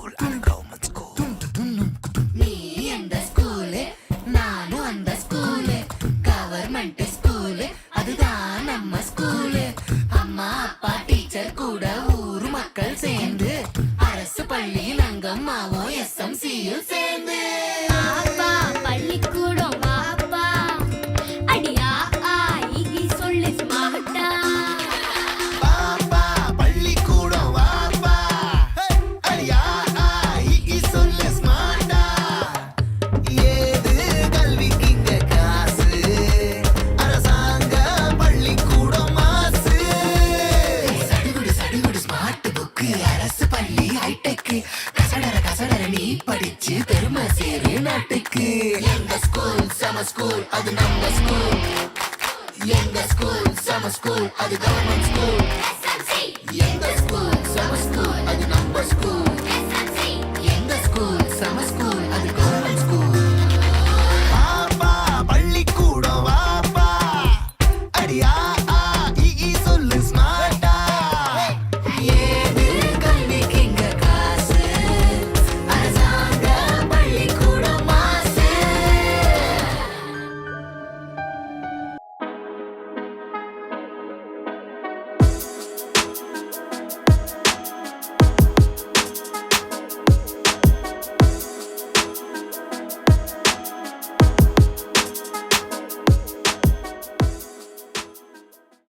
school and government school. நீ எந்த school நானும் அந்த ஸ்கூலு கவர்மெண்ட் ஸ்கூலு அதுதான் நம்ம ஸ்கூலு அம்மா அப்பா டீச்சர் கூட ஊர் மக்கள் சேர்ந்து அரசு பள்ளியில் அங்கம்மாவும் SMCயும் சேர்ந்து அப்பா பள்ளிக்கூடம் வாப்பா அடியா ஆகி சொல்லு ஸ்மார்ட்டா பாப்பா பள்ளிக்கூடம் வாப்பா அடியா ஆகி சொல்லு ஸ்மார்ட்டா. ஏது கல்விக்கு இங்க காசு அரசாங்க பள்ளிக்கூடம் மாசு. சடுகுடு ஸ்மார்ட் புக்கு அரசு பள்ளி ஹைடெக் கசடர நீ படிச்சு பெருமை சேரு நாட்டுக்கு. எங்க ஸ்கூல் சம ஸ்கூல் அது நம்ம ஸ்கூல். எங்க ஸ்கூல் சம ஸ்கூல் அது கவர்மெண்ட் ஸ்கூல். எங்க ஸ்கூல்